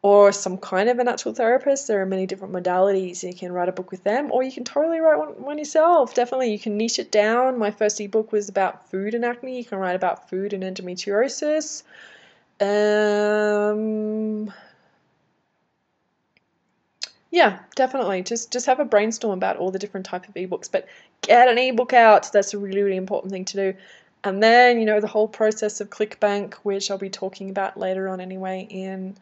or some kind of a natural therapist. There are many different modalities. You can write a book with them, or you can totally write one yourself. Definitely, you can niche it down. My first ebook was about food and acne. You can write about food and endometriosis. Yeah, definitely. Just have a brainstorm about all the different type of ebooks, but get an ebook out. That's a really, really important thing to do. And then, the whole process of ClickBank, which I'll be talking about later on anyway in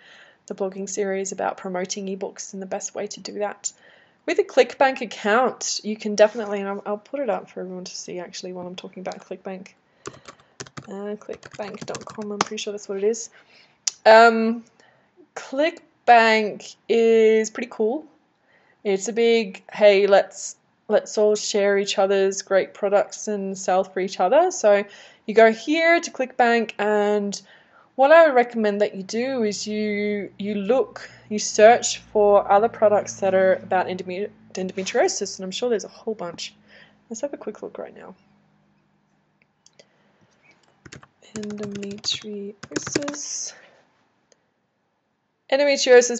the blogging series about promoting ebooks and the best way to do that. With a ClickBank account, you can definitely, and I'll put it up for everyone to see actually while I'm talking about ClickBank. Clickbank.com, I'm pretty sure that's what it is. ClickBank is pretty cool. It's a big, hey, let's all share each other's great products and sell for each other. So you go here to ClickBank, and what I would recommend that you do is you search for other products that are about endometriosis, and I'm sure there's a whole bunch. Let's have a quick look right now. Endometriosis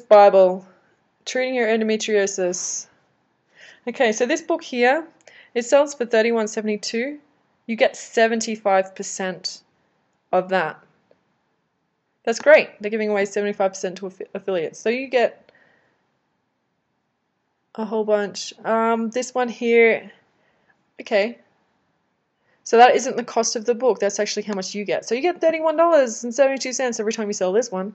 Bible, treating your endometriosis. Okay, so this book here, it sells for $31.72. You get 75% of that. That's great. They're giving away 75% to affiliates. So you get a whole bunch. This one here, okay. So that isn't the cost of the book. That's actually how much you get. So you get $31.72 every time you sell this one.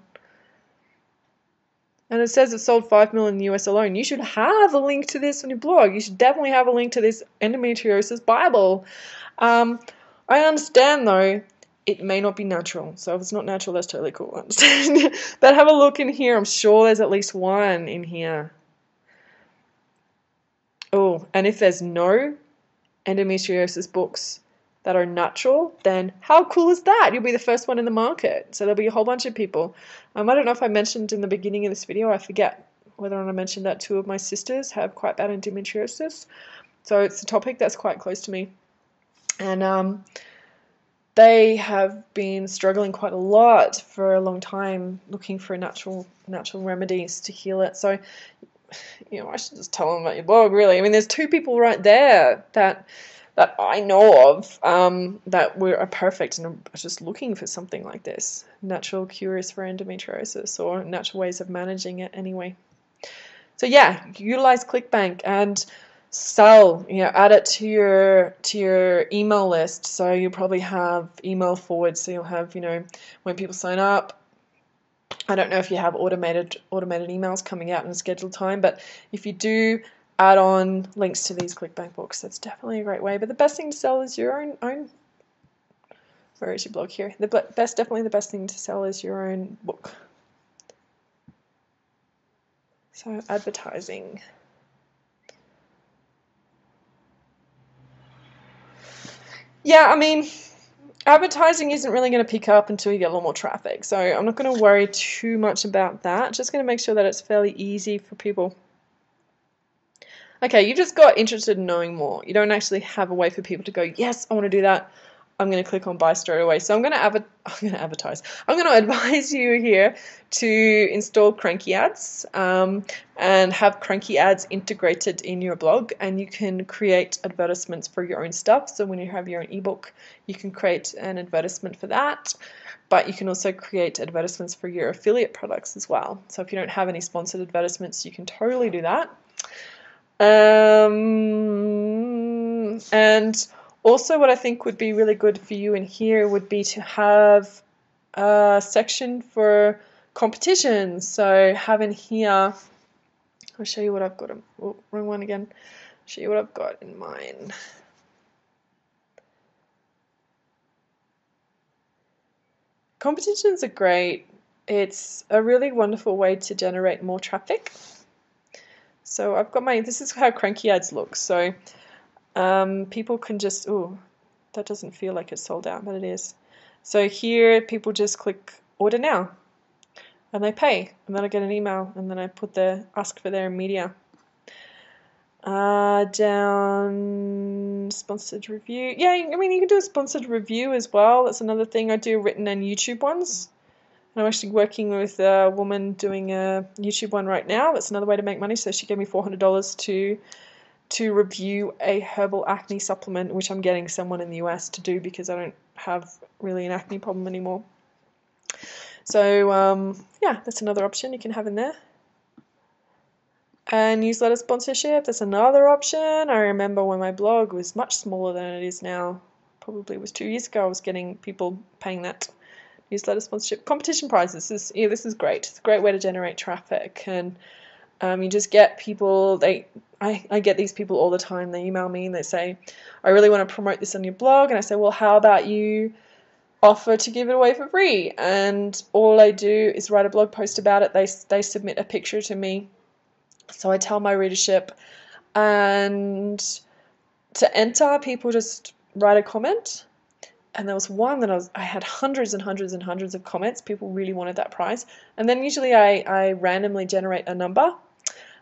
And it says it sold 5 million in the US alone. You should have a link to this on your blog. You should definitely have a link to this endometriosis Bible. I understand though, it may not be natural. So if it's not natural, that's totally cool. I understand. But have a look in here. I'm sure there's at least one in here. Oh, and if there's no endometriosis books that are natural, then how cool is that? You'll be the first one in the market. So there'll be a whole bunch of people. I don't know if I mentioned in the beginning of this video, I forget whether or not I mentioned that 2 of my sisters have quite bad endometriosis. So it's a topic that's quite close to me. And they have been struggling quite a lot for a long time looking for natural remedies to heal it. So, I should just tell them about your blog, really. I mean, there's 2 people right there that I know of that are perfect and are just looking for something like this. Natural cures for endometriosis, or natural ways of managing it anyway. So yeah, utilize ClickBank and sell, add it to your email list. So you'll probably have email forwards. So you'll have, when people sign up, I don't know if you have automated emails coming out in a scheduled time, but if you do, add on links to these ClickBank books. That's definitely a great way. But the best thing to sell is your own. Where is your blog here? Definitely the best thing to sell is your own book. So advertising. Yeah, I mean, advertising isn't really going to pick up until you get a lot more traffic. So I'm not going to worry too much about that. Just going to make sure that it's fairly easy for people. Okay, you just got interested in knowing more. You don't actually have a way for people to go, yes, I want to do that. I'm going to click on buy straight away. So I'm going to advertise. I'm going to advise you here to install Cranky Ads and have Cranky Ads integrated in your blog, and you can create advertisements for your own stuff. So when you have your own ebook, you can create an advertisement for that, but you can also create advertisements for your affiliate products as well. So if you don't have any sponsored advertisements, you can totally do that. And also what I think would be really good for you in here would be to have a section for competitions. So have in here, I'll show you what I've got. Oh, wrong one again. Show you what I've got in mine. Competitions are great. It's a really wonderful way to generate more traffic. So I've got this is how Cranky Ads looks. So people can just, that doesn't feel like it's sold out, but it is. So here people just click order now and they pay, and then I get an email, and then I ask for their media. Down sponsored review. Yeah, I mean, you can do a sponsored review as well. That's another thing. I do written and YouTube ones. I'm actually working with a woman doing a YouTube one right now. That's another way to make money. So she gave me $400 to review a herbal acne supplement, which I'm getting someone in the US to do because I don't have really an acne problem anymore. So yeah, that's another option you can have in there. And newsletter sponsorship, that's another option. I remember when my blog was much smaller than it is now. Probably was 2 years ago. I was getting people paying that. Newsletter sponsorship. Competition prizes. This is great. It's a great way to generate traffic. And you just get people, I get these people all the time. They email me and they say, I really want to promote this on your blog. And I say, well, how about you offer to give it away for free? And all I do is write a blog post about it. They submit a picture to me. So I tell my readership, and to enter, people just write a comment. And there was one that I had hundreds and hundreds and hundreds of comments. People really wanted that prize. And then usually I randomly generate a number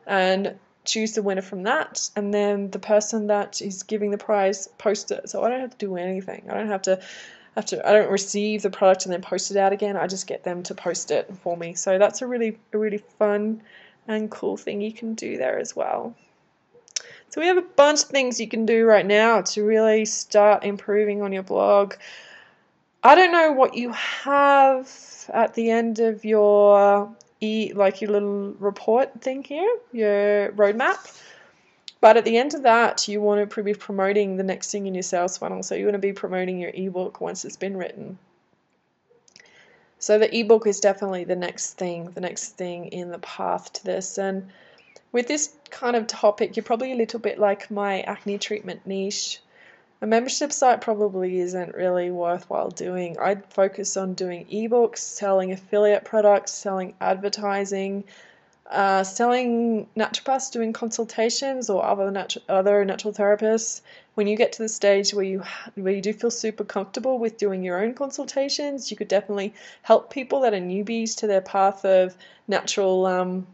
and choose the winner from that. And then the person that is giving the prize posts it. So I don't have to do anything. I don't receive the product and then post it out again. I just get them to post it for me. So that's a really fun and cool thing you can do there as well. So we have a bunch of things you can do right now to really start improving on your blog. I don't know what you have at the end of your your little report thing here, your roadmap. But at the end of that, you want to be promoting the next thing in your sales funnel. So you want to be promoting your ebook once it's been written. So the ebook is definitely the next thing in the path to this. And with this kind of topic, you're probably a little bit like my acne treatment niche. A membership site probably isn't really worthwhile doing. I'd focus on doing ebooks, selling affiliate products, selling advertising, selling naturopaths doing consultations or other natural therapists. When you get to the stage where you do feel super comfortable with doing your own consultations, you could definitely help people that are newbies to their path of natural,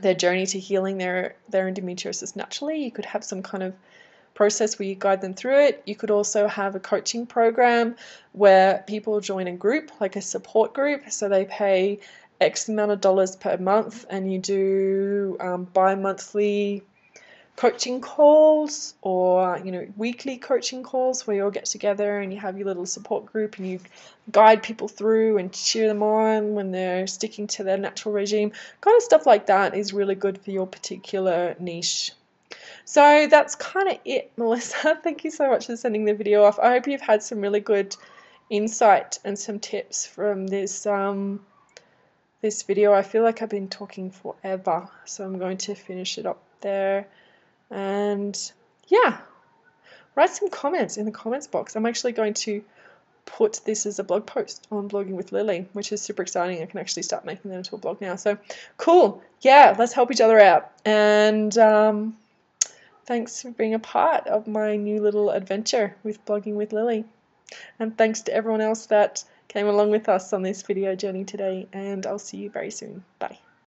their journey to healing their endometriosis naturally. You could have some kind of process where you guide them through it. You could also have a coaching program where people join a group, like a support group, so they pay X amount of dollars per month, and you do bi-monthly coaching calls or weekly coaching calls where you all get together and you have your little support group and you guide people through and cheer them on when they're sticking to their natural regime. Kind of stuff like that is really good for your particular niche. So that's kind of it, Melissa. Thank you so much for sending the video off. I hope you've had some really good insight and some tips from this this video. I feel like I've been talking forever, so I'm going to finish it up there. And yeah, write some comments in the comments box. I'm actually going to put this as a blog post on Blogging with Lily, which is super exciting. I can actually start making that into a blog now. So cool. Yeah, let's help each other out. And thanks for being a part of my new little adventure with Blogging with Lily. And thanks to everyone else that came along with us on this video journey today. And I'll see you very soon. Bye.